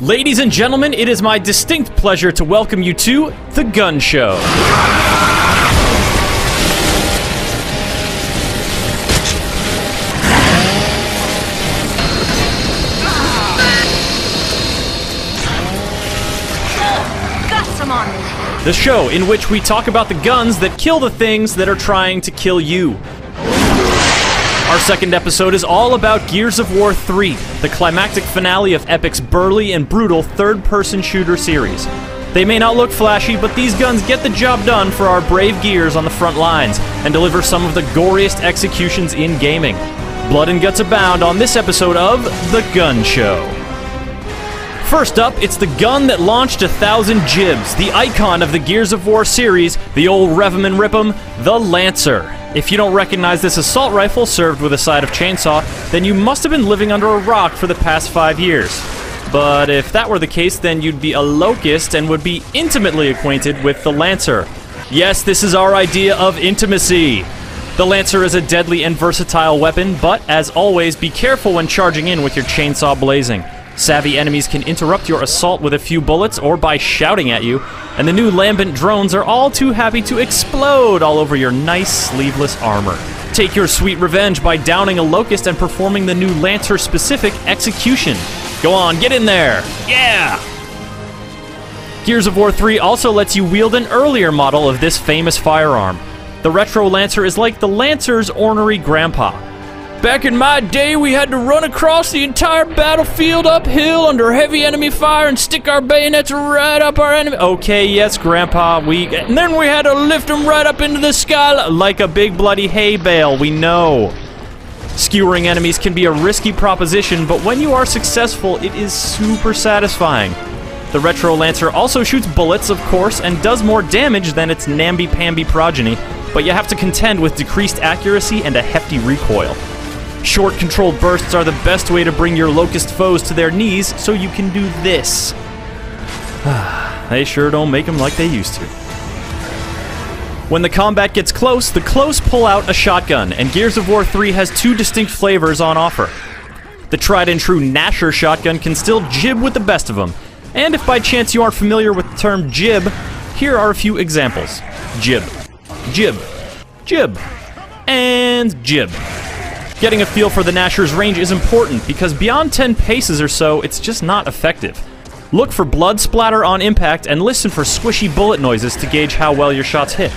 Ladies and gentlemen, it is my distinct pleasure to welcome you to The Gun Show. The show in which we talk about the guns that kill the things that are trying to kill you. Our second episode is all about Gears of War 3, the climactic finale of Epic's burly and brutal third-person shooter series. They may not look flashy, but these guns get the job done for our brave Gears on the front lines and deliver some of the goriest executions in gaming. Blood and guts abound on this episode of The Gun Show. First up, it's the gun that launched 1,000 jibs, the icon of the Gears of War series, the old rev 'em and rip 'em, the Lancer. If you don't recognize this assault rifle served with a side of chainsaw, then you must have been living under a rock for the past 5 years. But if that were the case, then you'd be a locust and would be intimately acquainted with the Lancer. Yes, this is our idea of intimacy. The Lancer is a deadly and versatile weapon, but as always, be careful when charging in with your chainsaw blazing. Savvy enemies can interrupt your assault with a few bullets or by shouting at you, and the new lambent drones are all too happy to explode all over your nice sleeveless armor. Take your sweet revenge by downing a locust and performing the new Lancer-specific execution. Go on, get in there! Yeah! Gears of War 3 also lets you wield an earlier model of this famous firearm. The Retro Lancer is like the Lancer's ornery grandpa. Back in my day, we had to run across the entire battlefield uphill under heavy enemy fire and stick our bayonets right up our enemy. Okay, yes, Grandpa, and then we had to lift them right up into the sky like a big bloody hay bale, we know. Skewering enemies can be a risky proposition, but when you are successful, it is super satisfying. The Retro Lancer also shoots bullets, of course, and does more damage than its namby-pamby progeny, but you have to contend with decreased accuracy and a hefty recoil. Short controlled bursts are the best way to bring your locust foes to their knees, so you can do this. They sure don't make them like they used to. When the combat gets close, the close pull out a shotgun, and Gears of War 3 has 2 distinct flavors on offer. The tried and true Nasher shotgun can still jib with the best of them, and if by chance you aren't familiar with the term jib, here are a few examples. Jib, jib, jib, and jib. Getting a feel for the Nasher's range is important because beyond 10 paces or so, it's just not effective. Look for blood splatter on impact and listen for squishy bullet noises to gauge how well your shots hit.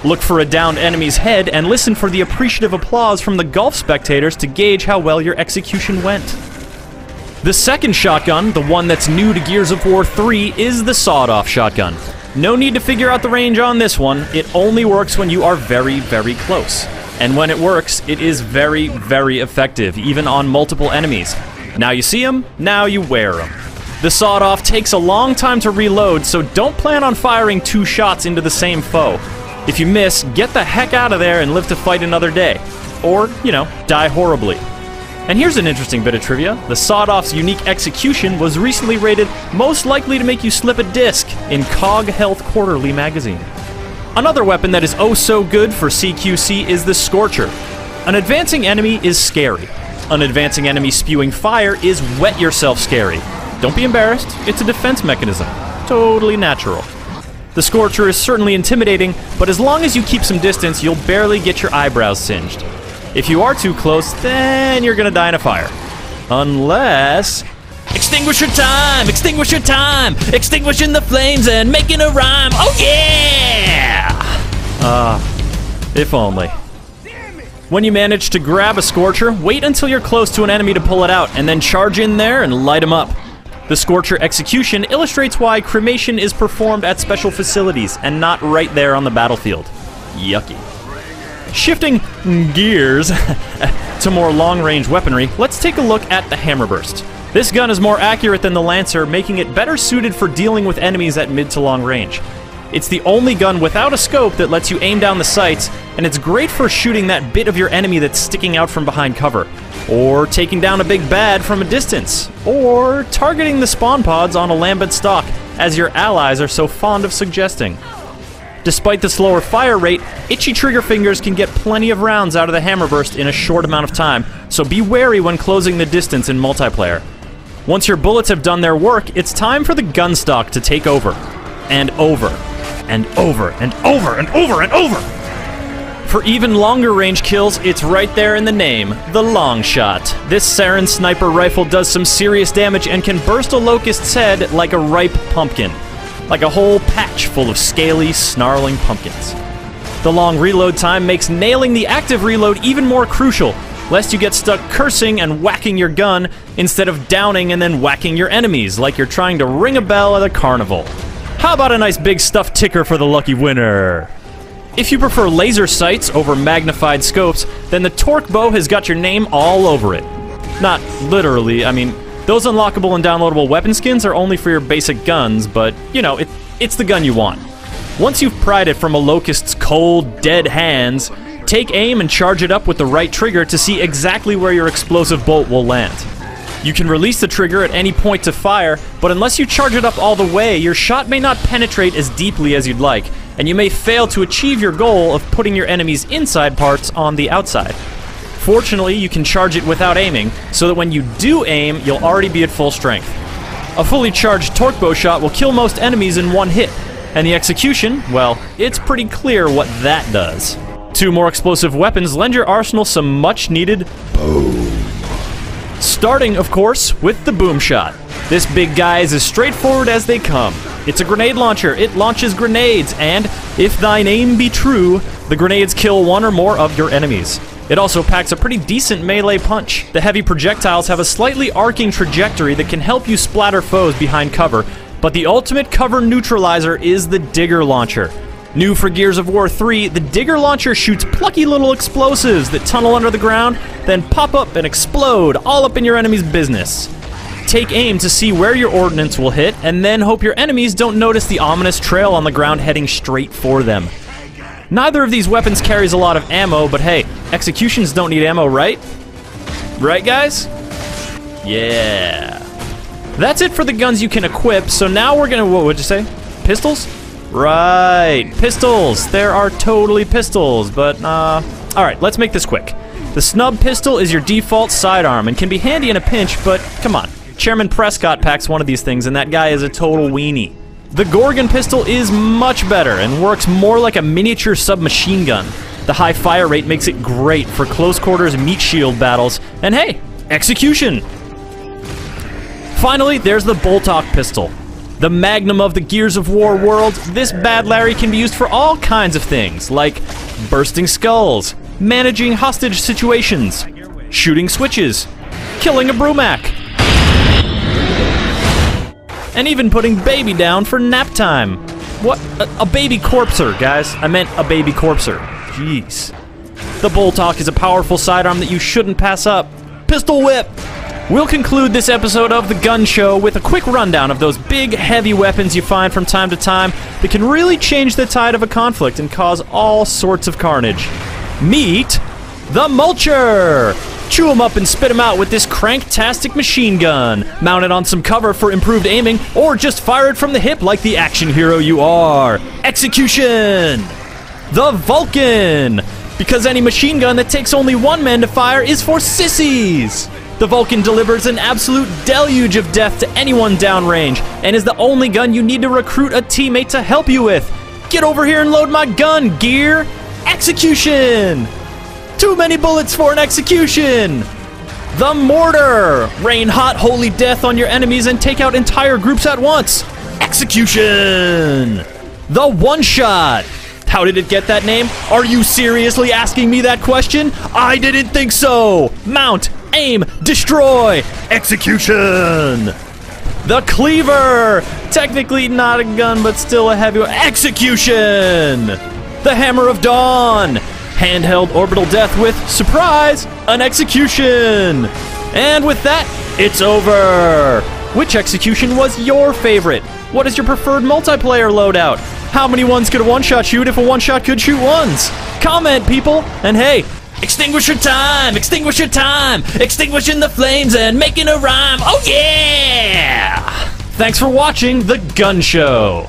Look for a downed enemy's head and listen for the appreciative applause from the golf spectators to gauge how well your execution went. The second shotgun, the one that's new to Gears of War 3, is the sawed-off shotgun. No need to figure out the range on this one, it only works when you are very, very close. And when it works, it is very, very effective, even on multiple enemies. Now you see them, now you wear them. The sawed-off takes a long time to reload, so don't plan on firing 2 shots into the same foe. If you miss, get the heck out of there and live to fight another day. Or, you know, die horribly. And here's an interesting bit of trivia. The sawed-off's unique execution was recently rated most likely to make you slip a disc in Cog Health Quarterly magazine. Another weapon that is oh so good for CQC is the Scorcher. An advancing enemy is scary. An advancing enemy spewing fire is wet yourself scary. Don't be embarrassed, it's a defense mechanism. Totally natural. The Scorcher is certainly intimidating, but as long as you keep some distance, you'll barely get your eyebrows singed. If you are too close, then you're gonna die in a fire. Unless... Extinguisher time! Extinguisher time! Extinguishing the flames and making a rhyme! Oh yeah! If only. When you manage to grab a Scorcher, wait until you're close to an enemy to pull it out, and then charge in there and light them up. The Scorcher execution illustrates why cremation is performed at special facilities and not right there on the battlefield. Yucky. Shifting gears to more long-range weaponry, let's take a look at the Hammerburst. This gun is more accurate than the Lancer, making it better suited for dealing with enemies at mid to long range. It's the only gun without a scope that lets you aim down the sights, and it's great for shooting that bit of your enemy that's sticking out from behind cover, or taking down a big bad from a distance, or targeting the spawn pods on a lambent stock, as your allies are so fond of suggesting. Despite the slower fire rate, itchy trigger fingers can get plenty of rounds out of the Hammerburst in a short amount of time, so be wary when closing the distance in multiplayer. Once your bullets have done their work, it's time for the gun stock to take over. And over. And over. And over. And over. And over. For even longer range kills, it's right there in the name, the long shot. This Sarin sniper rifle does some serious damage and can burst a locust's head like a ripe pumpkin. Like a whole patch full of scaly, snarling pumpkins. The long reload time makes nailing the active reload even more crucial, lest you get stuck cursing and whacking your gun instead of downing and then whacking your enemies like you're trying to ring a bell at a carnival. How about a nice big stuffed ticker for the lucky winner? If you prefer laser sights over magnified scopes, then the Torque Bow has got your name all over it. Not literally, I mean, those unlockable and downloadable weapon skins are only for your basic guns, but, you know, it's the gun you want. Once you've pried it from a locust's cold, dead hands, take aim and charge it up with the right trigger to see exactly where your explosive bolt will land. You can release the trigger at any point to fire, but unless you charge it up all the way, your shot may not penetrate as deeply as you'd like, and you may fail to achieve your goal of putting your enemy's inside parts on the outside. Fortunately, you can charge it without aiming, so that when you do aim, you'll already be at full strength. A fully charged torque bow shot will kill most enemies in one hit, and the execution, well, it's pretty clear what that does. 2 more explosive weapons lend your arsenal some much-needed boom. Starting, of course, with the boom shot. This big guy is as straightforward as they come. It's a grenade launcher. It launches grenades, and if thine aim be true, the grenades kill 1 or more of your enemies. It also packs a pretty decent melee punch. The heavy projectiles have a slightly arcing trajectory that can help you splatter foes behind cover, but the ultimate cover neutralizer is the Digger Launcher. New for Gears of War 3, the Digger Launcher shoots plucky little explosives that tunnel under the ground, then pop up and explode all up in your enemy's business. Take aim to see where your ordnance will hit, and then hope your enemies don't notice the ominous trail on the ground heading straight for them. Neither of these weapons carries a lot of ammo, but hey, executions don't need ammo, right? Right, guys? Yeah. That's it for the guns you can equip, so now we're gonna, what would you say? Pistols? Right, pistols. There are totally pistols, but, alright, let's make this quick. The snub pistol is your default sidearm and can be handy in a pinch, but come on. Chairman Prescott packs one of these things, and that guy is a total weenie. The Gorgon pistol is much better and works more like a miniature submachine gun. The high fire rate makes it great for close quarters meat shield battles, and hey, execution! Finally, there's the Boltok pistol. The magnum of the Gears of War world, this bad Larry can be used for all kinds of things, like bursting skulls, managing hostage situations, shooting switches, killing a Brumac, and even putting baby down for nap time. What? A baby corpser, guys. I meant a baby corpser. Jeez. The Boltok is a powerful sidearm that you shouldn't pass up. Pistol whip! We'll conclude this episode of The Gun Show with a quick rundown of those big, heavy weapons you find from time to time that can really change the tide of a conflict and cause all sorts of carnage. Meet the Mulcher! Chew 'em up and spit 'em out with this cranktastic machine gun. Mount it on some cover for improved aiming, or just fire it from the hip like the action hero you are. Execution! The Vulcan! Because any machine gun that takes only 1 man to fire is for sissies! The Vulcan delivers an absolute deluge of death to anyone downrange, and is the only gun you need to recruit a teammate to help you with. Get over here and load my gun, Gear! Execution! Too many bullets for an execution! The Mortar! Rain hot holy death on your enemies and take out entire groups at once! Execution! The One-Shot! How did it get that name? Are you seriously asking me that question? I didn't think so! Mount! Aim! Destroy! Execution! The Cleaver! Technically not a gun, but still a heavy one. Execution! The Hammer of Dawn! Handheld orbital death with, surprise, an execution! And with that, it's over! Which execution was your favorite? What is your preferred multiplayer loadout? How many ones could a one-shot shoot if a one-shot could shoot ones? Comment, people! And hey, extinguisher time! Extinguisher time! Extinguishing the flames and making a rhyme! Oh yeah! Thanks for watching The Gun Show!